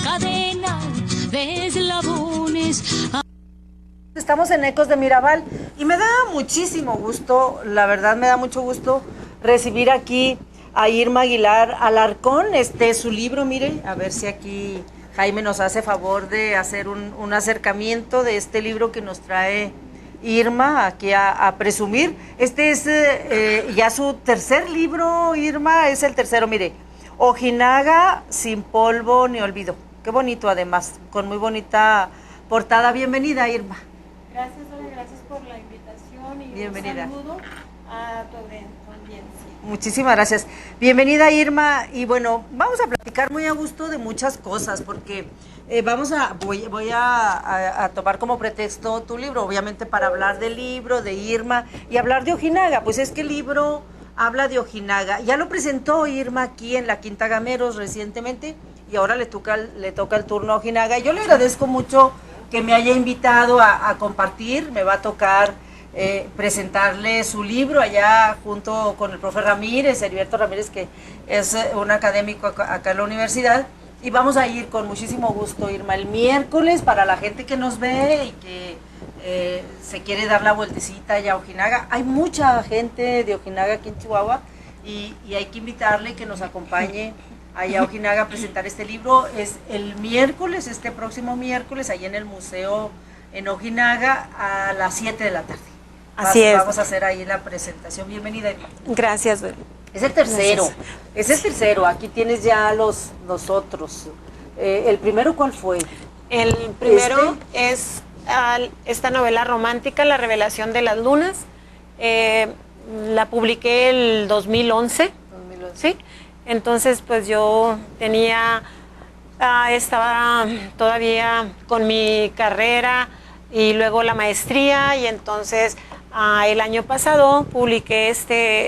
cadena de eslabones. Estamos en Ecos de Mirabal y me da muchísimo gusto, la verdad me da mucho gusto recibir aquí a Irma Aguilar Alarcón, su libro, mire, a ver si aquí Jaime nos hace favor de hacer un acercamiento de este libro que nos trae Irma aquí a presumir. Este es ya su tercer libro, Irma, es el tercero, mire, Ojinaga sin polvo ni olvido. Qué bonito además, con muy bonita portada. Bienvenida, Irma. Gracias, Olga, gracias por la invitación y bienvenida. Un saludo a tu audiencia. Muchísimas gracias. Bienvenida, Irma. Y bueno, vamos a platicar muy a gusto de muchas cosas porque voy a tomar como pretexto tu libro, obviamente para hablar del libro, de Irma y hablar de Ojinaga. Pues es que el libro habla de Ojinaga. Ya lo presentó Irma aquí en la Quinta Gameros recientemente y ahora le toca el turno a Ojinaga. Y yo le agradezco mucho que me haya invitado a compartir. Me va a tocar presentarle su libro allá junto con el profe Ramírez, Heriberto Ramírez, que es un académico acá en la universidad. Y vamos a ir con muchísimo gusto, Irma, el miércoles para la gente que nos ve y que se quiere dar la vueltecita allá a Ojinaga. Hay mucha gente de Ojinaga aquí en Chihuahua y hay que invitarle que nos acompañe allá a Ojinaga a presentar este libro. Es el miércoles, este próximo miércoles, allá en el museo en Ojinaga a las 7 de la tarde. Así es. Vamos a hacer ahí la presentación. Bienvenida, Irma. Gracias. Es el tercero. Gracias. Es el tercero. Aquí tienes ya los otros. ¿El primero cuál fue? El primero es esta novela romántica, La revelación de las lunas. La publiqué el 2011. ¿Sí? Entonces, pues yo estaba todavía con mi carrera y luego la maestría, y entonces el año pasado publiqué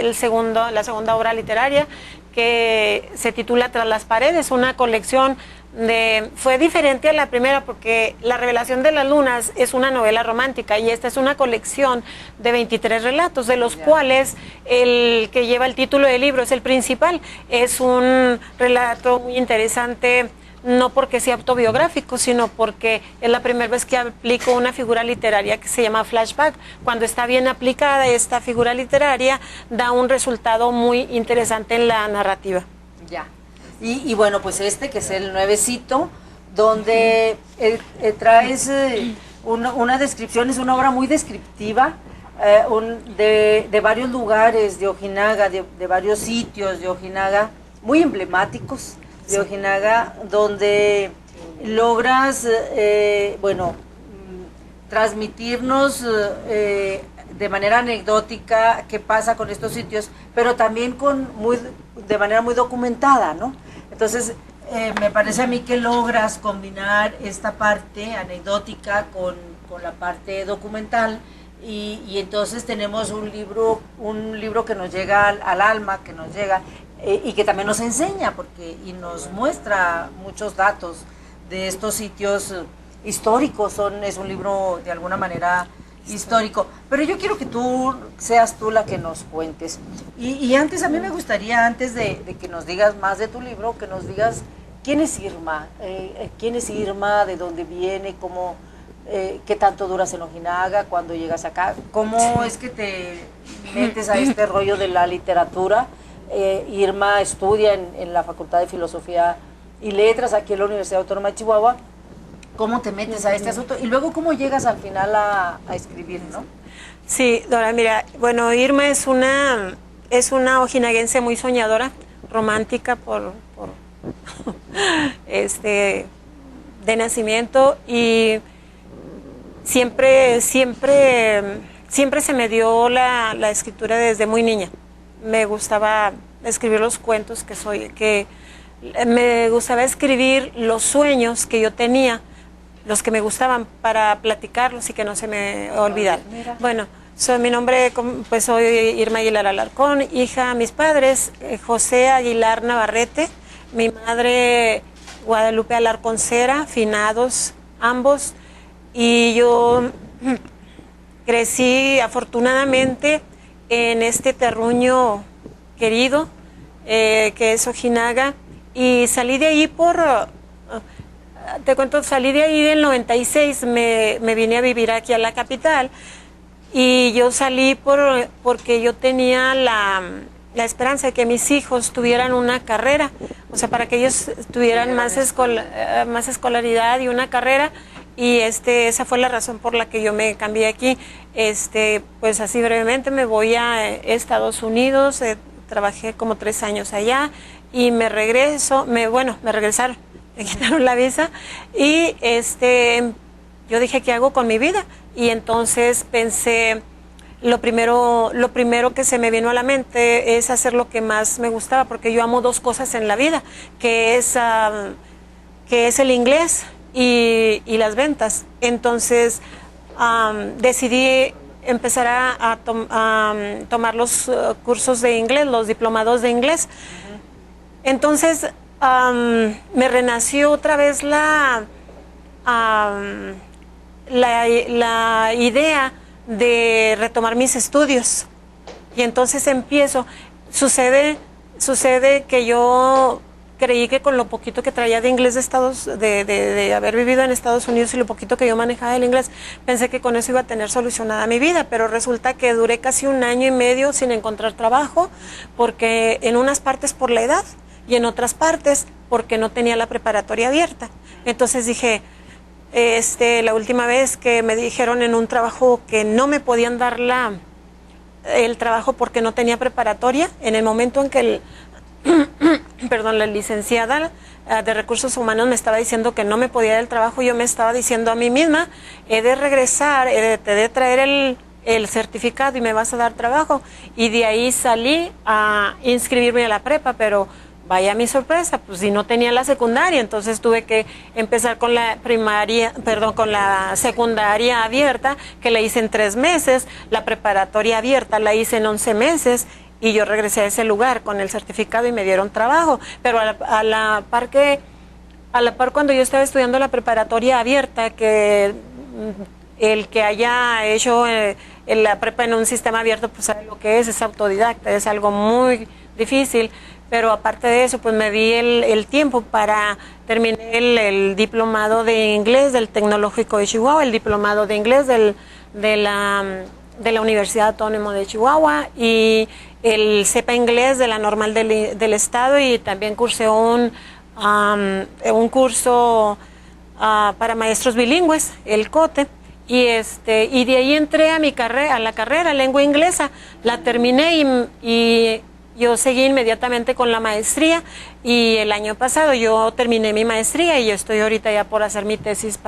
la segunda obra literaria, que se titula Tras las paredes, una colección fue diferente a la primera porque La revelación de las lunas es una novela romántica y esta es una colección de 23 relatos, de los cuales el que lleva el título del libro es el principal. Es un relato muy interesante, no porque sea autobiográfico, sino porque es la primera vez que aplico una figura literaria que se llama flashback. Cuando está bien aplicada esta figura literaria, da un resultado muy interesante en la narrativa. Ya. Y bueno, pues que es el nuevecito, donde traes una descripción, es una obra muy descriptiva, de varios lugares de Ojinaga, de varios sitios de Ojinaga, muy emblemáticos de Ojinaga, donde logras, transmitirnos de manera anecdótica qué pasa con estos sitios, pero también de manera muy documentada, ¿no? Entonces, me parece a mí que logras combinar esta parte anecdótica con la parte documental y entonces tenemos un libro que nos llega al alma, que nos llega y que también nos enseña y nos muestra muchos datos de estos sitios históricos. Es un libro de alguna manera histórico, pero yo quiero que seas tú la que nos cuentes. Y antes, a mí me gustaría, antes de que nos digas más de tu libro, que nos digas quién es Irma, de dónde viene, qué tanto duras en Ojinaga, cuando llegas acá, cómo es que te metes a este rollo de la literatura. Irma estudia en la Facultad de Filosofía y Letras aquí en la Universidad Autónoma de Chihuahua. ¿Cómo te metes a este asunto? Y luego, ¿cómo llegas al final a escribir, no? Sí, Dora, mira, bueno, Irma es una ojinaguense muy soñadora, romántica de nacimiento, y siempre se me dio la escritura desde muy niña. Me gustaba escribir los cuentos me gustaba escribir los sueños que yo tenía, los que me gustaban, para platicarlos y que no se me olvidaran. Bueno, mi nombre, pues soy Irma Aguilar Alarcón, hija de mis padres, José Aguilar Navarrete, mi madre Guadalupe Alarcón Cera, finados ambos, y yo crecí afortunadamente en este terruño querido, que es Ojinaga, y salí de ahí te cuento, salí de ahí del 96, me vine a vivir aquí a la capital y yo salí porque yo tenía la esperanza de que mis hijos tuvieran una carrera, o sea, para que ellos tuvieran más escolaridad y una carrera, y esa fue la razón por la que yo me cambié aquí. Pues así brevemente me voy a Estados Unidos, trabajé como 3 años allá y me regresaron, me quitaron la visa y yo dije, ¿qué hago con mi vida? Y entonces pensé, lo primero que se me vino a la mente es hacer lo que más me gustaba, porque yo amo 2 cosas en la vida, que es el inglés y las ventas. Entonces decidí empezar a tomar los cursos de inglés, los diplomados de inglés. Entonces me renació otra vez la idea de retomar mis estudios, y entonces sucede que yo creí que con lo poquito que traía de inglés de haber vivido en Estados Unidos y lo poquito que yo manejaba el inglés, pensé que con eso iba a tener solucionada mi vida, pero resulta que duré casi 1 año y medio sin encontrar trabajo, porque en unas partes por la edad y en otras partes porque no tenía la preparatoria abierta. Entonces dije, la última vez que me dijeron en un trabajo que no me podían dar el trabajo porque no tenía preparatoria, en el momento en que la licenciada de Recursos Humanos me estaba diciendo que no me podía dar el trabajo, yo me estaba diciendo a mí misma, he de regresar, te de traer el certificado y me vas a dar trabajo. Y de ahí salí a inscribirme a la prepa, pero vaya mi sorpresa, pues si no tenía la secundaria, entonces tuve que empezar con la secundaria abierta, que la hice en 3 meses, la preparatoria abierta la hice en 11 meses, y yo regresé a ese lugar con el certificado y me dieron trabajo. Pero a la par cuando yo estaba estudiando la preparatoria abierta, que el que haya hecho la prepa en un sistema abierto, pues sabe lo que es autodidacta, es algo muy difícil. Pero aparte de eso, pues me di el tiempo para terminar el diplomado de inglés del Tecnológico de Chihuahua, el diplomado de inglés de la Universidad Autónoma de Chihuahua, y el CEPA Inglés de la Normal del Estado, y también cursé un curso para maestros bilingües, el COTE, y de ahí entré a la carrera lengua inglesa, la terminé y yo seguí inmediatamente con la maestría, y el año pasado yo terminé mi maestría y yo estoy ahorita ya por hacer mi tesis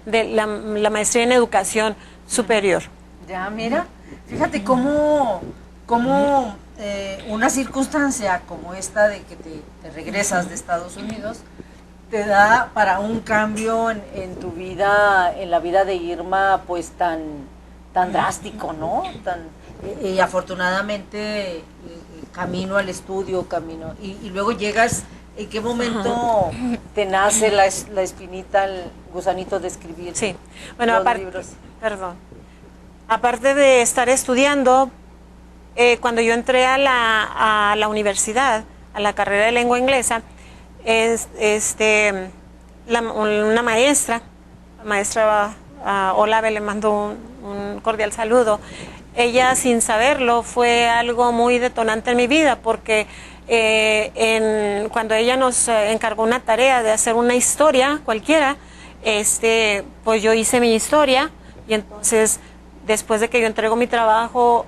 de la maestría en educación superior. Ya, mira, fíjate cómo una circunstancia como esta de que te regresas de Estados Unidos te da para un cambio en tu vida, en la vida de Irma, pues tan drástico, ¿no? Y afortunadamente camino al estudio, y luego llegas. ¿En qué momento te nace la espinita, el gusanito de escribir? Sí, bueno, aparte de estar estudiando, cuando yo entré a la universidad, a la carrera de lengua inglesa, una maestra Olave, le mando un cordial saludo. Ella, sin saberlo, fue algo muy detonante en mi vida, porque cuando ella nos encargó una tarea de hacer una historia cualquiera, pues yo hice mi historia, y entonces después de que yo entrego mi trabajo,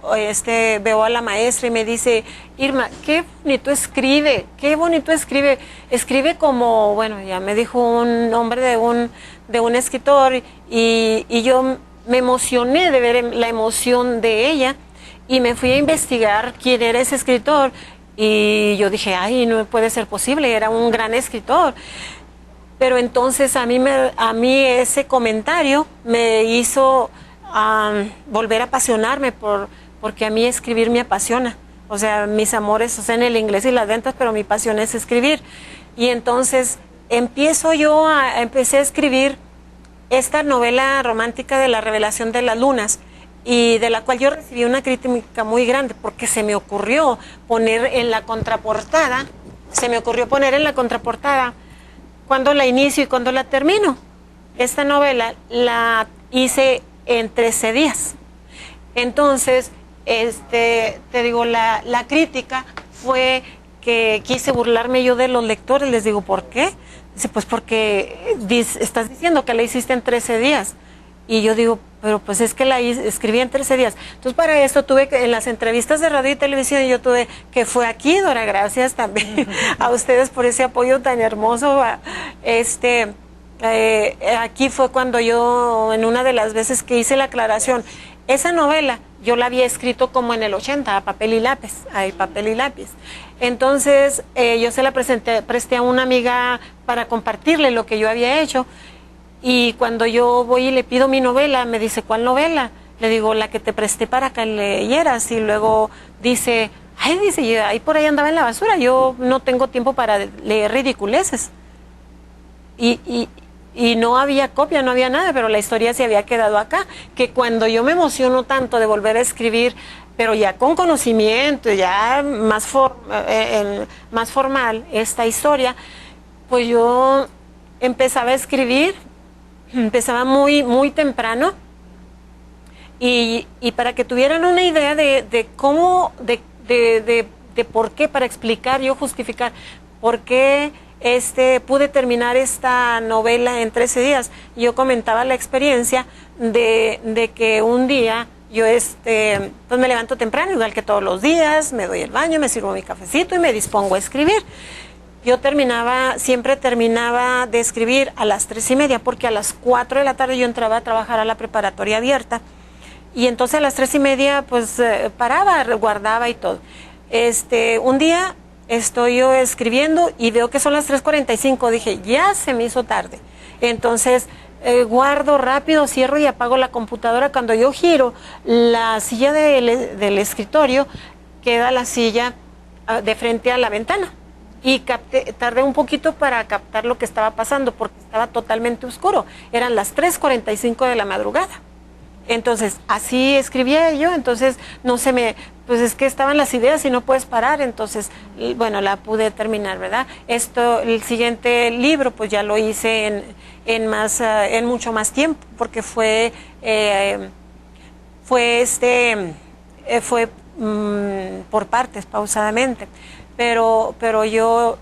veo a la maestra y me dice, Irma, qué bonito escribe, escribe como, bueno, ya me dijo un nombre de un escritor, y yo me emocioné de ver la emoción de ella, y me fui a investigar quién era ese escritor, y yo dije, ay, no puede ser posible, era un gran escritor. Pero entonces a mí ese comentario me hizo volver a apasionarme, porque a mí escribir me apasiona. O sea, mis amores son el inglés y las ventas, pero mi pasión es escribir. Y entonces empecé a escribir esta novela romántica de La Revelación de las Lunas, y de la cual yo recibí una crítica muy grande, porque se me ocurrió poner en la contraportada ¿cuándo la inicio y cuándo la termino? Esta novela la hice en 13 días. Entonces, te digo, la crítica fue que quise burlarme yo de los lectores. Les digo, ¿por qué? Dice, pues porque estás diciendo que la hiciste en 13 días. Y yo digo, pero pues es que escribí en 13 días. Entonces, para esto tuve que, en las entrevistas de radio y televisión, yo tuve que fue aquí, Dora, gracias también a ustedes por ese apoyo tan hermoso. Aquí fue cuando yo, en una de las veces que hice la aclaración, esa novela yo la había escrito como en el 80, a papel y lápiz, Entonces, yo se la presté a una amiga para compartirle lo que yo había hecho. Y cuando yo voy y le pido mi novela, me dice, ¿cuál novela? Le digo, la que te presté para que leyeras. Y luego dice, ahí por ahí andaba en la basura, yo no tengo tiempo para leer ridiculeces. Y no había copia, no había nada, pero la historia se había quedado acá. Que cuando yo me emociono tanto de volver a escribir, pero ya con conocimiento, ya más formal esta historia, pues yo empezaba a escribir. Empezaba muy, muy temprano y para que tuvieran una idea de cómo, de por qué, para explicar, yo justificar por qué pude terminar esta novela en 13 días. Yo comentaba la experiencia de que un día yo pues me levanto temprano, igual que todos los días, me doy el baño, me sirvo mi cafecito y me dispongo a escribir. Yo siempre terminaba de escribir a las 3:30, porque a las 4 de la tarde yo entraba a trabajar a la preparatoria abierta. Y entonces a las 3:30 pues paraba, guardaba y todo. Un día estoy yo escribiendo y veo que son las 3:45, dije, ya se me hizo tarde. Entonces guardo rápido, cierro y apago la computadora. Cuando yo giro la silla del escritorio, queda la silla de frente a la ventana. Y tardé un poquito para captar lo que estaba pasando, porque estaba totalmente oscuro. Eran las 3:45 de la madrugada. Entonces, así escribía yo. Entonces, pues es que estaban las ideas y no puedes parar. Entonces, bueno, la pude terminar, ¿verdad? El siguiente libro, pues ya lo hice en mucho más tiempo, porque fue por partes, pausadamente. Pero yo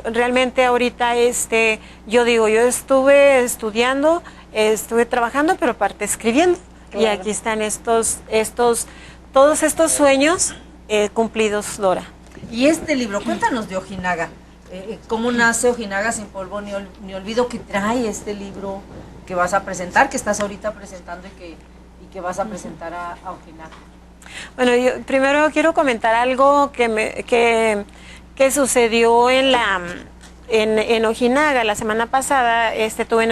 realmente ahorita, yo digo, yo estuve estudiando, estuve trabajando, pero aparte escribiendo. Claro. Y aquí están todos estos sueños cumplidos, Dora. Y este libro, cuéntanos de Ojinaga. ¿Cómo nace Ojinaga sin polvo ni olvido? ¿Qué trae este libro que vas a presentar, que estás ahorita presentando y que vas a presentar a Ojinaga? Bueno, yo primero quiero comentar algo que sucedió en Ojinaga la semana pasada. Tuve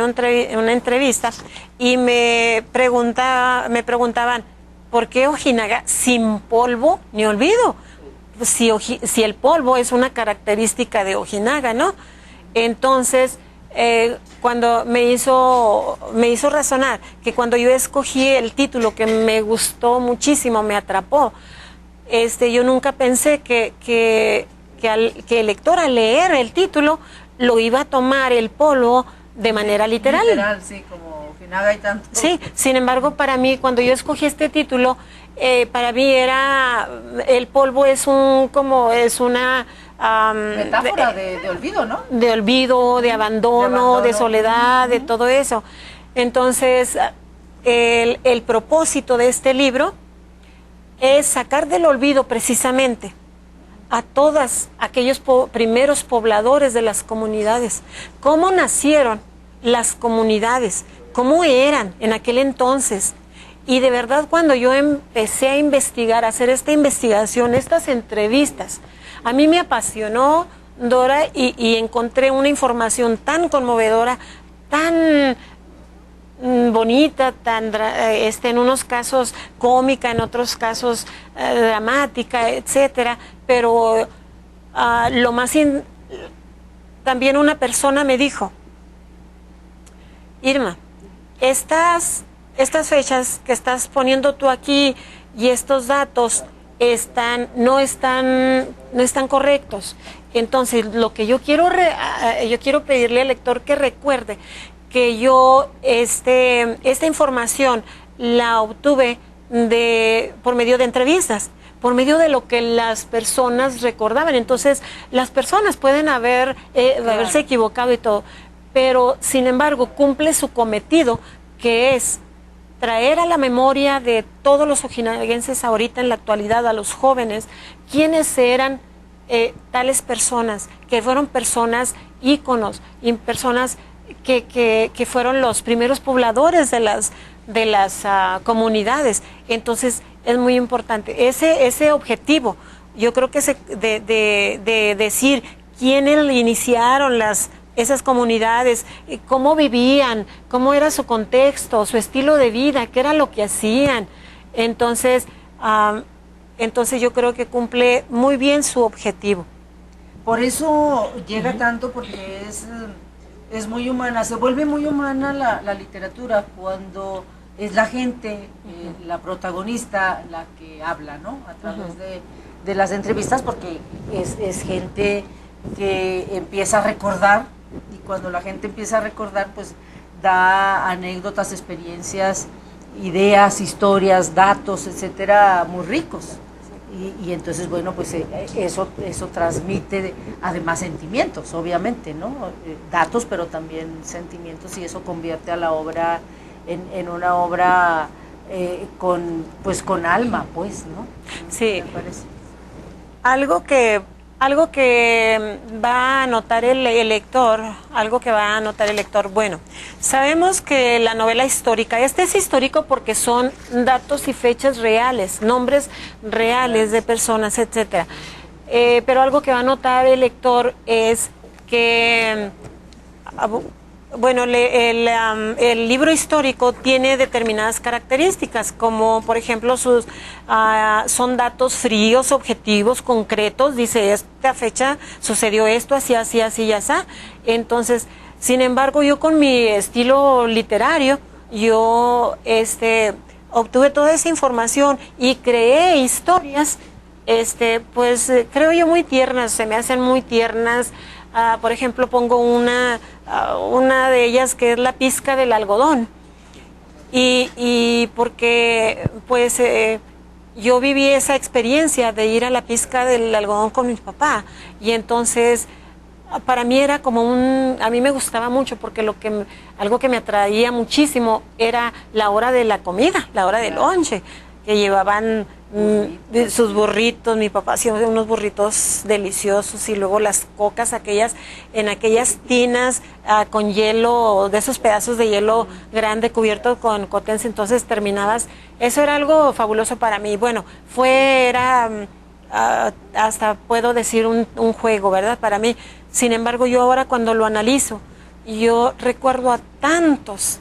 una entrevista y me preguntaban, ¿por qué Ojinaga sin polvo ni olvido? Si el polvo es una característica de Ojinaga, ¿no? Entonces, cuando me hizo razonar que cuando yo escogí el título que me gustó muchísimo, me atrapó, yo nunca pensé que el lector, al leer el título, lo iba a tomar el polvo de manera literal. Literal, sí, como Ojinaga y tanto. Sí, sin embargo, para mí, cuando yo escogí este título, para mí el polvo es una metáfora de olvido, ¿no? De olvido, de abandono, de soledad, de todo eso. Entonces, el propósito de este libro es sacar del olvido precisamente a todos aquellos primeros pobladores de las comunidades. ¿Cómo nacieron las comunidades? ¿Cómo eran en aquel entonces? Y de verdad, cuando yo empecé a investigar, a hacer esta investigación, estas entrevistas, a mí me apasionó, Dora, y encontré una información tan conmovedora, tan bonita, en unos casos cómica, en otros casos dramática, etcétera. Pero también una persona me dijo, Irma, estas fechas que estás poniendo tú aquí y estos datos no están correctos. Entonces, lo que yo quiero pedirle al lector que recuerde que yo esta información la obtuve por medio de entrevistas, por medio de lo que las personas recordaban. Entonces, las personas pueden haberse equivocado y todo, pero sin embargo cumple su cometido, que es traer a la memoria de todos los ojinalenses ahorita en la actualidad, a los jóvenes, quiénes eran tales personas, que fueron personas íconos y personas que fueron los primeros pobladores de las comunidades. Entonces es muy importante ese objetivo. Yo creo que de decir quiénes iniciaron esas comunidades, cómo vivían, cómo era su contexto, su estilo de vida, qué era lo que hacían. Entonces yo creo que cumple muy bien su objetivo. Por eso llega tanto, porque es muy humana, se vuelve muy humana la literatura cuando es la gente, la protagonista, la que habla, ¿no? A través de las entrevistas, porque es gente que empieza a recordar, y cuando la gente empieza a recordar, pues da anécdotas, experiencias, ideas, historias, datos, etcétera, muy ricos. Y entonces, bueno, pues eso transmite además sentimientos, obviamente, ¿no? Datos, pero también sentimientos, y eso convierte a la obra en una obra con alma, pues, ¿no? Sí. Me parece. Algo que va a notar el lector, bueno, sabemos que la novela histórica, es histórico porque son datos y fechas reales, nombres reales de personas, etcétera. Pero algo que va a notar el lector es que, bueno, el libro histórico tiene determinadas características, como por ejemplo son datos fríos, objetivos, concretos. Dice, esta fecha sucedió esto, así, así, así y así. Entonces, sin embargo, yo con mi estilo literario, yo obtuve toda esa información y creé historias, pues creo yo muy tiernas, se me hacen muy tiernas. Por ejemplo, pongo una de ellas, que es la pizca del algodón, y porque pues yo viví esa experiencia de ir a la pizca del algodón con mi papá, y entonces para mí era como a mí me gustaba mucho, porque algo que me atraía muchísimo era la hora de la comida, la hora del lonche, que llevaban sus burritos. Mi papá hacía unos burritos deliciosos, y luego las cocas en aquellas tinas con hielo, de esos pedazos de hielo grande cubierto con cotens. Entonces terminabas, eso era algo fabuloso para mí. Bueno, hasta puedo decir un juego, ¿verdad? Para mí. Sin embargo, yo ahora cuando lo analizo, yo recuerdo a tantos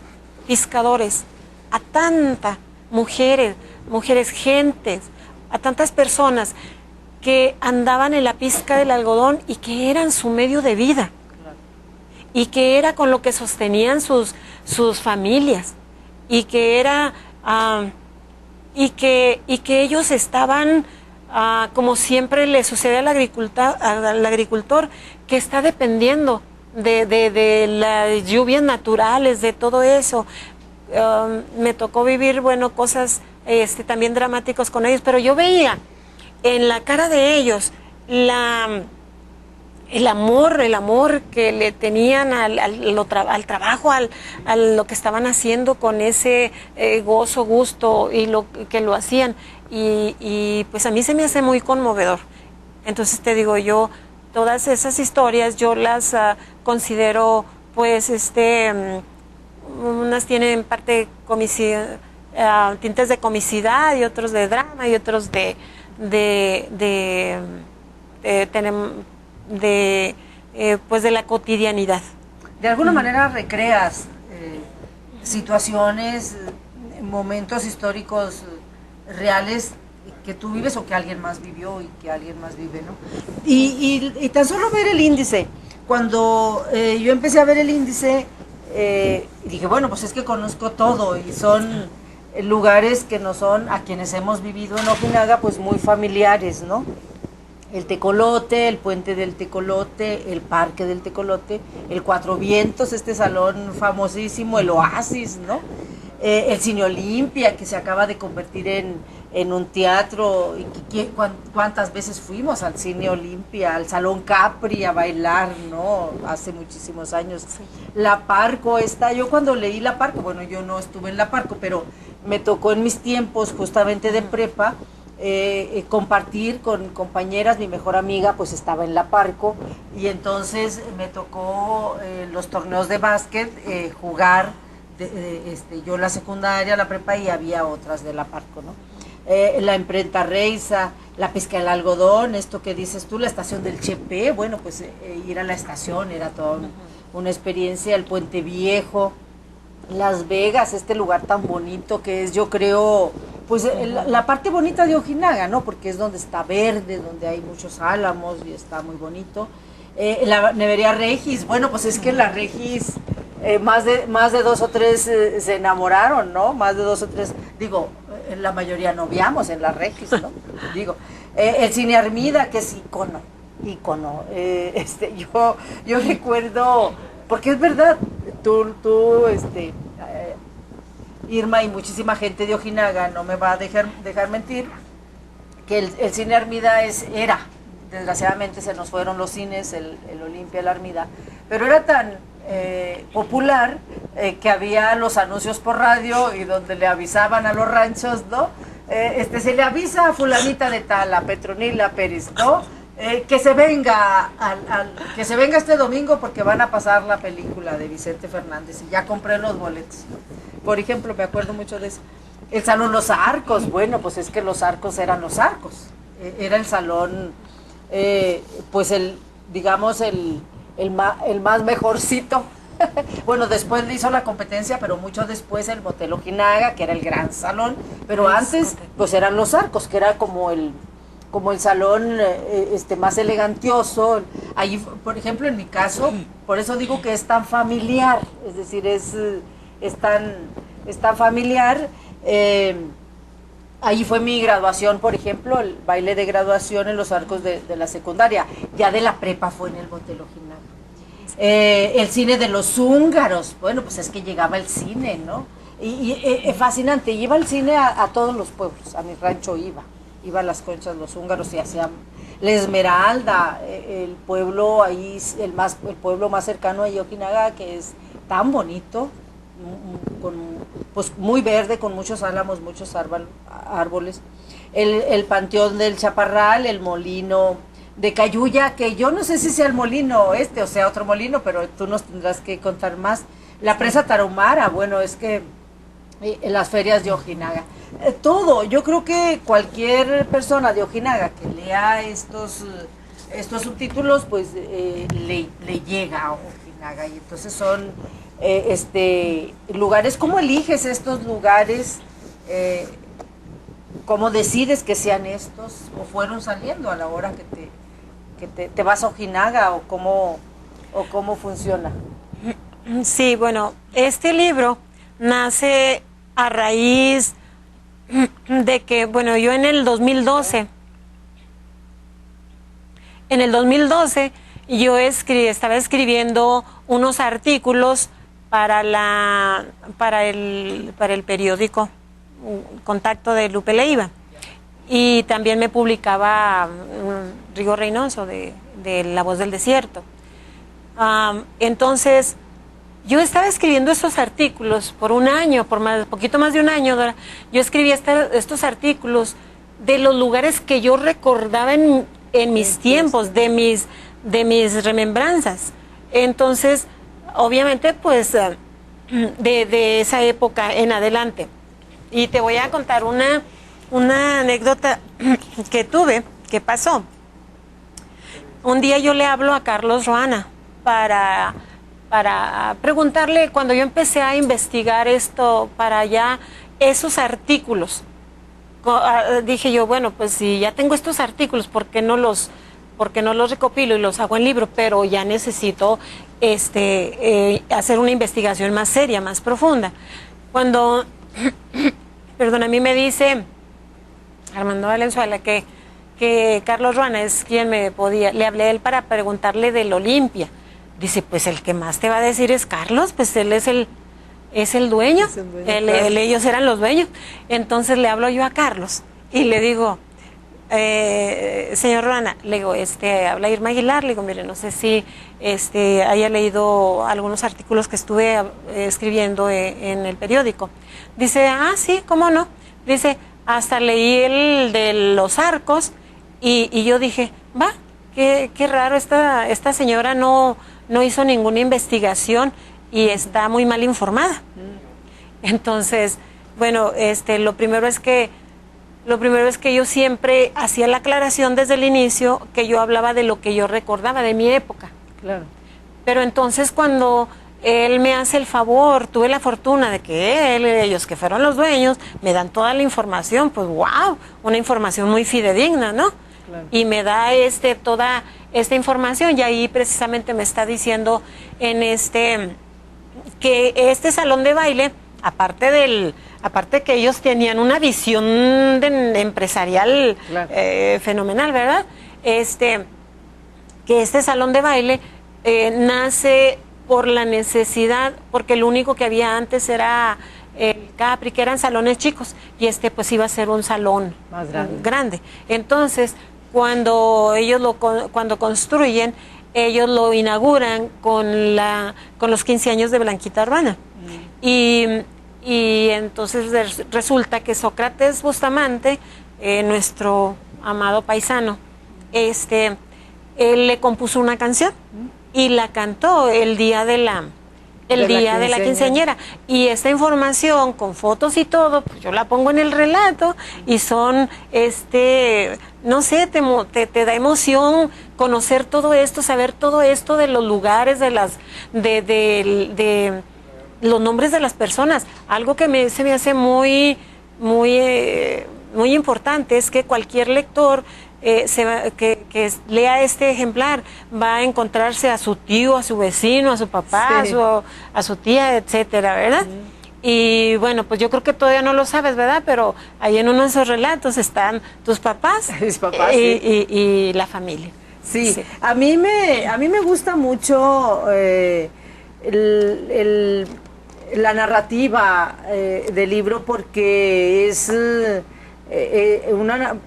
pescadores, a tantas mujeres, gentes, a tantas personas que andaban en la pizca del algodón y que eran su medio de vida, y que era con lo que sostenían sus familias, y que era y que ellos estaban como siempre le sucede al agricultor, que está dependiendo de las lluvias naturales, de todo eso. Me tocó vivir, bueno, cosas también dramáticos con ellos, pero yo veía en la cara de ellos el amor que le tenían al trabajo, a lo que estaban haciendo, con ese gozo, gusto, y lo que lo hacían, y pues a mí se me hace muy conmovedor. Entonces te digo, yo todas esas historias yo las considero, pues unas tienen parte tintes de comicidad, y otros de drama, y otros pues de la cotidianidad. De alguna manera recreas situaciones, momentos históricos reales que tú vives, o que alguien más vivió y que alguien más vive, ¿no? Y tan solo ver el índice. Cuando yo empecé a ver el índice, dije, bueno, pues es que conozco todo, y son lugares que no son, a quienes hemos vivido en Ojinaga, pues muy familiares, ¿no? el Tecolote, el Puente del Tecolote, el Parque del Tecolote, el Cuatro Vientos, este salón famosísimo, el Oasis, ¿no? El Cine Olimpia, que se acaba de convertir en un teatro. ¿Cuántas veces fuimos al Cine Olimpia, al Salón Capri a bailar, ¿no? Hace muchísimos años. Sí. La Parco está, yo cuando leí La Parco, bueno, yo no estuve en La Parco, pero me tocó en mis tiempos justamente de prepa, compartir con compañeras. Mi mejor amiga pues estaba en La Parco y entonces me tocó los torneos de básquet, jugar yo la secundaria, la prepa, y había otras de La Parco, ¿no? La imprenta Reiza, la pesca del algodón, esto que dices tú, la estación del Chepe, bueno, pues ir a la estación era toda una experiencia. El Puente Viejo, Las Vegas, este lugar tan bonito que es, yo creo, pues la parte bonita de Ojinaga, ¿no? Porque es donde está verde, donde hay muchos álamos y está muy bonito. La Nevería Regis, bueno, pues es que la Regis, más de dos o tres se enamoraron, ¿no? Más de dos o tres, digo, la mayoría noviamos en la Regis, ¿no? Digo, el Cine Armida, que es ícono. Yo recuerdo, porque es verdad, tú Irma y muchísima gente de Ojinaga no me va a dejar mentir, que el Cine Armida era, desgraciadamente se nos fueron los cines, el Olimpia, el Armida, pero era tan popular que había los anuncios por radio y donde le avisaban a los ranchos, ¿no? Se le avisa a fulanita de tal, a Petronila Pérez, ¿no? Que se venga este domingo porque van a pasar la película de Vicente Fernández y ya compré los boletos. Por ejemplo, me acuerdo mucho de eso. El Salón Los Arcos, bueno, pues es que Los Arcos eran Los Arcos. Era el salón, pues digamos el más mejorcito. Bueno, después le hizo la competencia, pero mucho después el Motel Ojinaga, que era el gran salón, pero antes pues eran Los Arcos, que era como el salón más elegantioso. Ahí, por ejemplo, en mi caso, por eso digo que es tan familiar, es decir, es tan familiar. Ahí fue mi graduación, por ejemplo, el baile de graduación en Los Arcos de la secundaria. Ya de la prepa fue en el Motel Ojinaga. El cine de los húngaros, bueno, pues es que llegaba el cine, ¿no? Y fascinante, iba al cine a todos los pueblos, a mi rancho iba a Las Conchas, los húngaros, y hacía La Esmeralda, el pueblo ahí, el pueblo más cercano a Ojinaga, que es tan bonito, pues muy verde, con muchos álamos, muchos árboles. El Panteón del Chaparral, el molino de Cayuya, que yo no sé si sea el molino o sea otro molino, pero tú nos tendrás que contar más. La presa Tarahumara, bueno, es que las ferias de Ojinaga, todo. Yo creo que cualquier persona de Ojinaga que lea estos subtítulos, pues le llega a Ojinaga, y entonces son lugares. ¿Cómo eliges estos lugares? ¿Cómo decides que sean estos? ¿O fueron saliendo a la hora que te vas a Ojinaga? ¿O cómo funciona? Sí, bueno, este libro nace a raíz de que, bueno, yo en el 2012 yo estaba escribiendo unos artículos para el periódico Contacto de Lupe Leiva, y también me publicaba Rigo Reynoso de La Voz del Desierto. Entonces yo estaba escribiendo estos artículos por un año, poquito más de un año, Dora. Yo escribía estos artículos de los lugares que yo recordaba en mis tiempos, de mis remembranzas. Entonces, obviamente, pues, de esa época en adelante. Y te voy a contar una anécdota que pasó. Un día yo le hablo a Carlos Roana para preguntarle, cuando yo empecé a investigar esto para allá, esos artículos. Dije yo, bueno, pues si ya tengo estos artículos, ¿por qué no los recopilo y los hago en libro? Pero ya necesito hacer una investigación más seria, más profunda. Cuando, perdón, a mí me dice Armando Valenzuela que que Carlos Ruana es quien le hablé a él para preguntarle del Olimpia. Dice, pues el que más te va a decir es Carlos, pues él es el dueño, claro. Ellos eran los dueños. Entonces le hablo yo a Carlos y le digo, señor Ruana, le digo, habla Irma Aguilar, le digo, mire, no sé si haya leído algunos artículos que estuve escribiendo en el periódico. Dice, sí, ¿cómo no? Dice, hasta leí el de los arcos y yo dije, va, qué raro, esta señora no hizo ninguna investigación y está muy mal informada. Entonces, bueno, lo primero es que yo siempre hacía la aclaración desde el inicio que yo hablaba de lo que yo recordaba de mi época. Claro. Pero entonces cuando él me hace el favor, tuve la fortuna de que ellos que fueron los dueños, me dan toda la información, pues wow, una información muy fidedigna, ¿no? Claro. Y me da toda esta información y ahí precisamente me está diciendo que este salón de baile, aparte que ellos tenían una visión empresarial, claro, fenomenal, ¿verdad? Que este salón de baile nace por la necesidad, porque lo único que había antes era el Capri, que eran salones chicos, y pues iba a ser un salón más grande. Entonces, cuando construyen, ellos lo inauguran con los 15 años de Blanquita Ruana. Y entonces resulta que Sócrates Bustamante, nuestro amado paisano, él le compuso una canción y la cantó el día de la quinceañera. Y esta información con fotos y todo, pues yo la pongo en el relato y son, no sé, te da emoción conocer todo esto, saber todo esto de los lugares, de los nombres de las personas. Algo que se me hace muy importante es que cualquier lector que lea este ejemplar va a encontrarse a su tío, a su vecino, a su papá, sí, a su tía, etcétera, ¿verdad? Y bueno, pues yo creo que todavía no lo sabes, ¿verdad? Pero ahí en uno de esos relatos están tus papás, y la familia. Sí, sí. A mí me gusta mucho la narrativa del libro porque es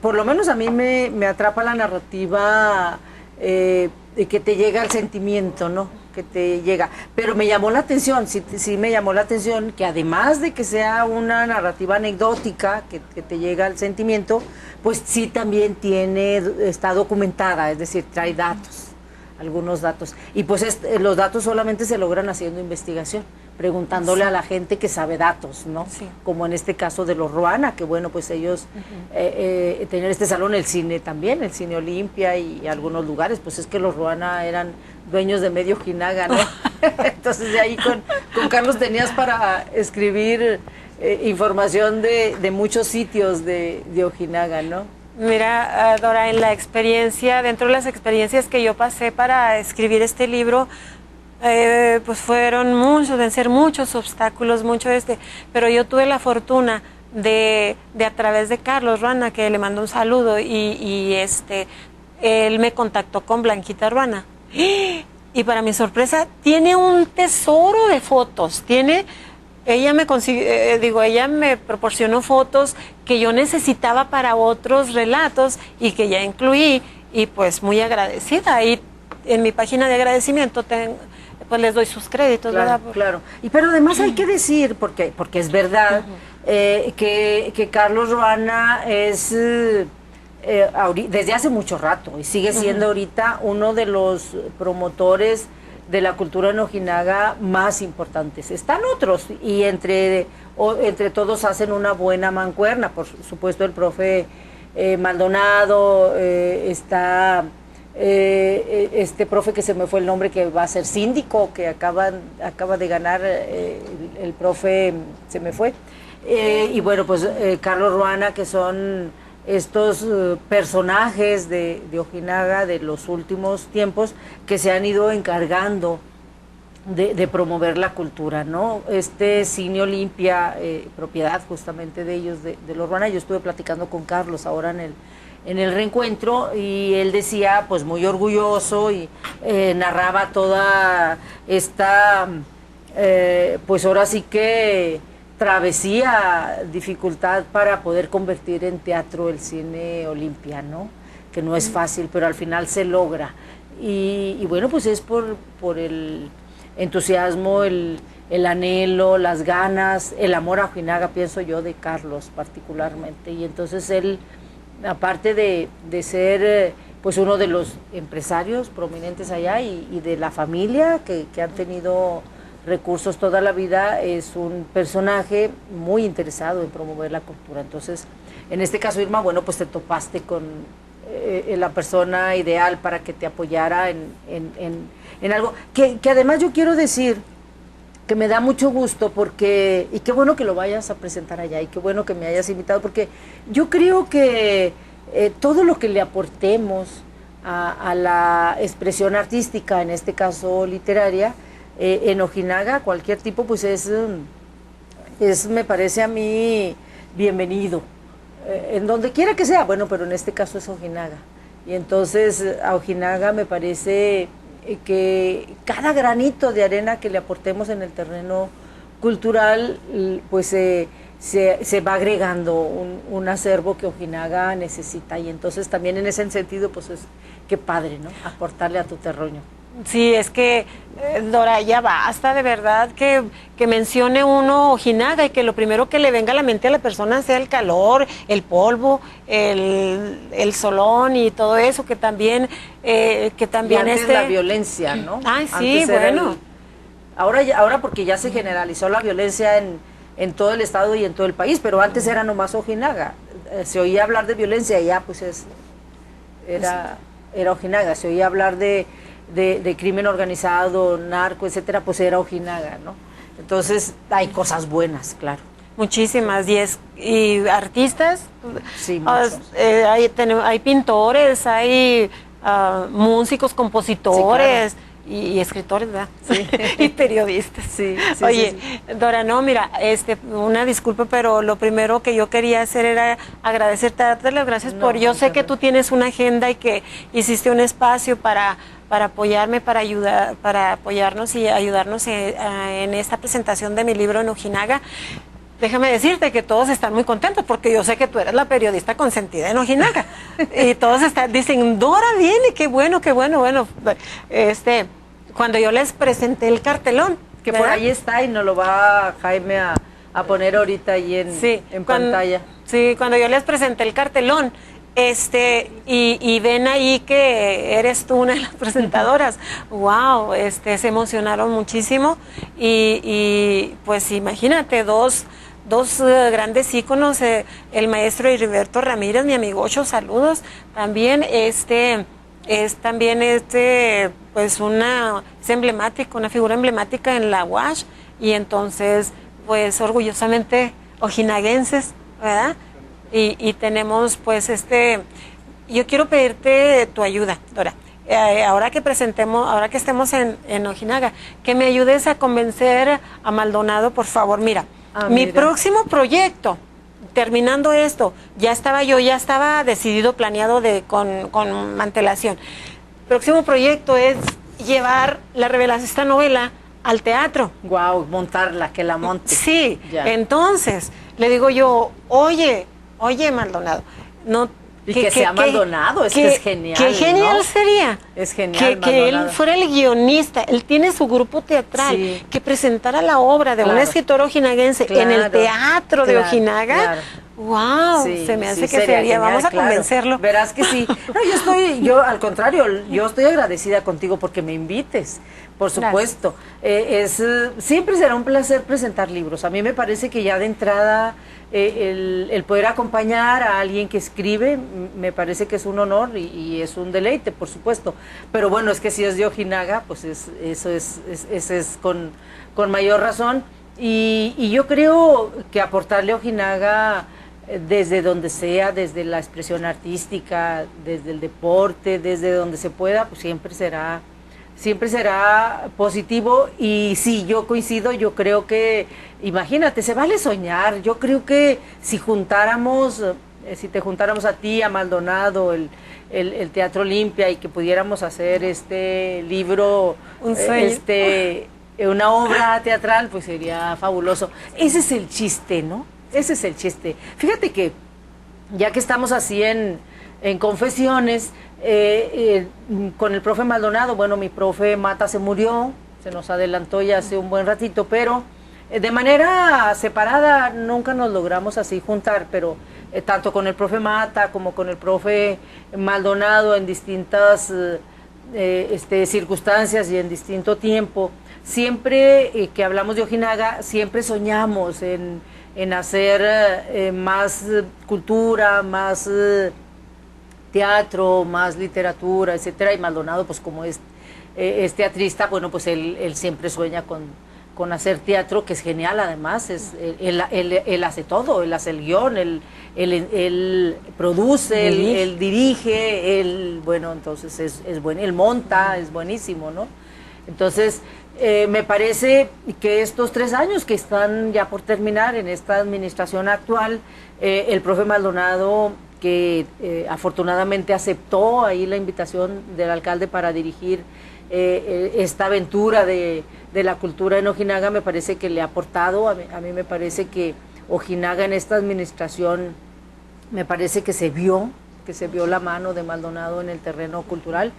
por lo menos a mí me atrapa la narrativa que te llega al sentimiento, ¿no? Que te llega. Pero me llamó la atención, sí me llamó la atención que además de que sea una narrativa anecdótica que te llega al sentimiento, pues sí también está documentada, es decir, trae datos, algunos datos. Y pues los datos solamente se logran haciendo investigación, preguntándole a la gente que sabe datos, ¿no? Sí. Como en este caso de los Ruana, que bueno, pues ellos tenían este salón, el cine también, el Cine Olimpia y algunos lugares, pues es que los Ruana eran dueños de medio Ojinaga, ¿no? Entonces de ahí con Carlos tenías para escribir información de muchos sitios de Ojinaga, ¿no? Mira, Dora, dentro de las experiencias que yo pasé para escribir este libro, pues deben ser muchos obstáculos, pero yo tuve la fortuna de a través de Carlos Ruana, que le mando un saludo, y él me contactó con Blanquita Ruana. Y para mi sorpresa, tiene un tesoro de fotos, ella me proporcionó fotos que yo necesitaba para otros relatos y que ya incluí, y pues muy agradecida. Ahí en mi página de agradecimiento pues les doy sus créditos, claro, ¿verdad? Claro. Pero además hay que decir, porque es verdad, que Carlos Ruana es desde hace mucho rato y sigue siendo ahorita uno de los promotores de la cultura en Ojinaga más importantes. Están otros y entre todos hacen una buena mancuerna. Por supuesto el profe Maldonado, está este profe que se me fue el nombre, que va a ser síndico, que acaba de ganar, el profe se me fue, y bueno, pues Carlos Ruana, que son estos personajes de Ojinaga de los últimos tiempos que se han ido encargando de promover la cultura, ¿no? Cine Olimpia, propiedad justamente de ellos, de los Ruana. Yo estuve platicando con Carlos ahora en el reencuentro, y él decía, pues muy orgulloso, y narraba toda esta, pues ahora sí que travesía, dificultad para poder convertir en teatro el cine Olimpia, ¿no? Que no es fácil, pero al final se logra. Y bueno, pues es por el entusiasmo, el anhelo, las ganas, el amor a Ojinaga, pienso yo, de Carlos particularmente. Y entonces él, aparte de ser pues uno de los empresarios prominentes allá y de la familia que han tenido recursos toda la vida, es un personaje muy interesado en promover la cultura. Entonces, en este caso, Irma, bueno, pues te topaste con la persona ideal para que te apoyara en algo que además yo quiero decir que me da mucho gusto, porque, y qué bueno que lo vayas a presentar allá, y qué bueno que me hayas invitado, porque yo creo que todo lo que le aportemos a la expresión artística, en este caso literaria, en Ojinaga, cualquier tipo, pues es, me parece a mí, bienvenido. En donde quiera que sea, bueno, pero en este caso es Ojinaga. Y entonces a Ojinaga me parece que cada granito de arena que le aportemos en el terreno cultural, pues se va agregando un acervo que Ojinaga necesita. Y entonces también en ese sentido, pues es qué padre, ¿no? Aportarle a tu terruño. Sí, es que, Dora, ya basta de verdad que mencione uno Ojinaga y que lo primero que le venga a la mente a la persona sea el calor, el polvo, el solón y todo eso, que también y antes la violencia, ¿no? Ay, sí, bueno. Ahora porque ya se generalizó la violencia en todo el estado y en todo el país, pero antes era nomás Ojinaga. Se oía hablar de violencia y ya pues era Ojinaga. Se oía hablar de crimen organizado, narco, etcétera, pues era Ojinaga, ¿no? Entonces hay cosas buenas, claro. Muchísimas, y artistas, sí, muchos. Hay pintores, hay músicos, compositores, sí, claro. Y escritores, ¿verdad? Sí. Y periodistas. Sí, Oye, sí. Dora, no, mira, una disculpa, pero lo primero que yo quería hacer era agradecerte, darte las gracias yo sé que tú tienes una agenda y que hiciste un espacio para apoyarme, para apoyarnos y ayudarnos en esta presentación de mi libro en Ojinaga. Déjame decirte que todos están muy contentos porque yo sé que tú eres la periodista consentida en Ojinaga. Y todos dicen, Dora viene, qué bueno, bueno. Cuando yo les presenté el cartelón. Que ¿verdad? Por ahí está y nos lo va Jaime a poner ahorita ahí en pantalla. Sí, cuando yo les presenté el cartelón, y ven ahí que eres tú una de las presentadoras. Wow, se emocionaron muchísimo y pues imagínate, dos grandes íconos, el maestro Heriberto Ramírez, mi amigo Ocho, saludos. También es pues es emblemático, una figura emblemática en la UASH, y entonces pues orgullosamente ojinaguenses, ¿verdad? Y tenemos pues yo quiero pedirte tu ayuda, Dora. Ahora que estemos en Ojinaga, que me ayudes a convencer a Maldonado, por favor. Mira, mi próximo proyecto, terminando esto, ya estaba decidido, planeado con antelación. Próximo proyecto es llevar esta novela al teatro. Wow, montarla, que la monte. Sí, ya. Entonces le digo yo, oye, Maldonado, no. Y que sea Maldonado, es que es genial. Qué genial, ¿no? Sería. Es genial. Que él fuera el guionista, él tiene su grupo teatral, sí, que presentara la obra de un escritor ojinaguense en el teatro de Ojinaga. Claro. Wow, sí, se me hace que sería genial, vamos a convencerlo. Verás que sí. No, yo al contrario, yo estoy agradecida contigo porque me invites, por supuesto. Siempre será un placer presentar libros. A mí me parece que ya de entrada el poder acompañar a alguien que escribe, me parece que es un honor y es un deleite, por supuesto. Pero bueno, es que si es de Ojinaga, pues eso es con mayor razón. Y yo creo que aportarle a Ojinaga desde donde sea, desde la expresión artística, desde el deporte, desde donde se pueda, pues siempre será positivo. Y sí, yo coincido, yo creo que, imagínate, se vale soñar. Yo creo que si juntáramos si te juntáramos a ti, a Maldonado, el Teatro Olimpia, y que pudiéramos hacer este libro, Un sueño. una obra teatral, pues sería fabuloso. Ese es el chiste, ¿no? Ese es el chiste. Fíjate que ya que estamos así en confesiones, con el profe Maldonado, bueno, mi profe Mata se murió, se nos adelantó ya hace un buen ratito, pero de manera separada nunca nos logramos así juntar, pero tanto con el profe Mata como con el profe Maldonado en distintas circunstancias y en distinto tiempo, siempre que hablamos de Ojinaga, siempre soñamos en hacer más cultura, más teatro, más literatura, etcétera. Y Maldonado, pues como es teatrista, bueno, pues él siempre sueña con hacer teatro, que es genial además. Él hace todo, él hace el guión, él produce, él dirige, bueno, entonces es bueno, él monta, es buenísimo, ¿no? Entonces, me parece que estos 3 años que están ya por terminar en esta administración actual, el profe Maldonado, que afortunadamente aceptó ahí la invitación del alcalde para dirigir esta aventura de la cultura en Ojinaga, me parece que le ha aportado. A mí me parece que Ojinaga en esta administración, me parece que se vio la mano de Maldonado en el terreno cultural.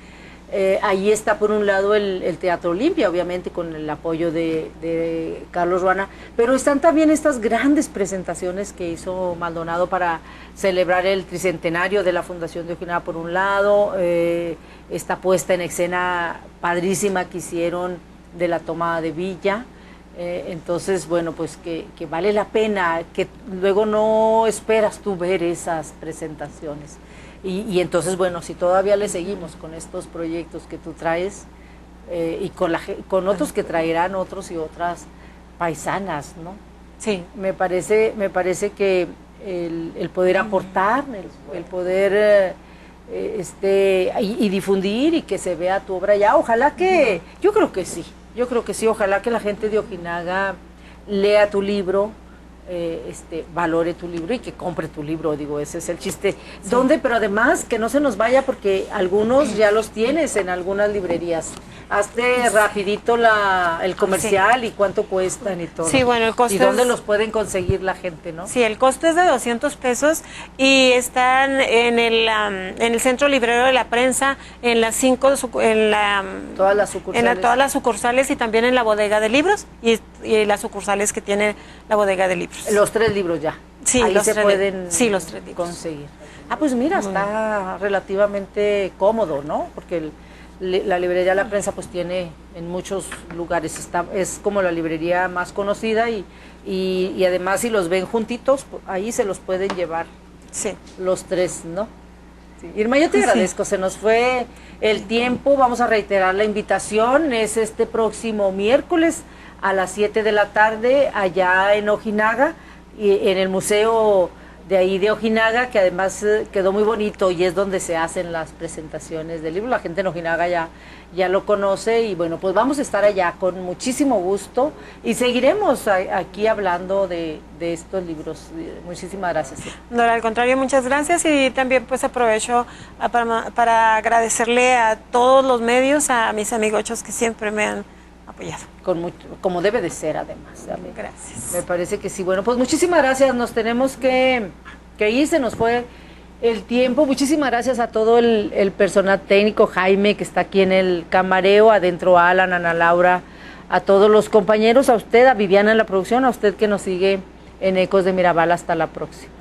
Ahí está por un lado el Teatro Olimpia, obviamente con el apoyo de Carlos Ruana, pero están también estas grandes presentaciones que hizo Maldonado para celebrar el tricentenario de la Fundación de Ojinaga por un lado, esta puesta en escena padrísima que hicieron de la toma de Villa. Entonces, bueno, pues que vale la pena, que luego no esperas tú ver esas presentaciones. Y entonces, bueno, si todavía le seguimos con estos proyectos que tú traes y con otros que traerán otros y otras paisanas, ¿no? Sí. Me parece que el poder aportar, el poder y difundir y que se vea tu obra ya, ojalá que, yo creo que sí, ojalá que la gente de Ojinaga lea tu libro, valore tu libro y que compre tu libro, digo, ese es el chiste. Sí. ¿Dónde? Pero además que no se nos vaya, porque algunos ya los tienes en algunas librerías. Hazte rapidito el comercial, sí, y cuánto cuestan y todo. Sí, bueno, el costo y dónde los pueden conseguir la gente, ¿no? Sí, el costo es de 200 pesos y están en el Centro Librero de la Prensa, en las todas las sucursales. Todas las sucursales y también en la bodega de libros y las sucursales que tiene la bodega de libros. Los 3 libros ya. Sí, ahí los se pueden los 3 libros conseguir. Pues mira, está relativamente cómodo, ¿no? Porque la librería La Prensa pues tiene en muchos lugares, es como la librería más conocida y además si los ven juntitos, ahí se los pueden llevar, sí, los 3, ¿no? Sí. Irma, yo te agradezco, se nos fue el tiempo, vamos a reiterar la invitación, es este próximo miércoles a las 7 de la tarde allá en Ojinaga, y en el museo de ahí de Ojinaga, que además quedó muy bonito y es donde se hacen las presentaciones del libro. La gente en Ojinaga ya lo conoce y bueno, pues vamos a estar allá con muchísimo gusto y seguiremos aquí hablando de estos libros. Muchísimas gracias. No, al contrario, muchas gracias y también pues aprovecho para agradecerle a todos los medios, a mis amigochos que siempre me han apoyado. Como debe de ser, además. Gracias. Me parece que sí. Bueno, pues muchísimas gracias. Nos tenemos que ir, se nos fue el tiempo. Muchísimas gracias a todo el personal técnico, Jaime, que está aquí en el camareo, adentro Alan, Ana Laura, a todos los compañeros, a usted, a Viviana en la producción, a usted que nos sigue en Ecos de Mirabal. Hasta la próxima.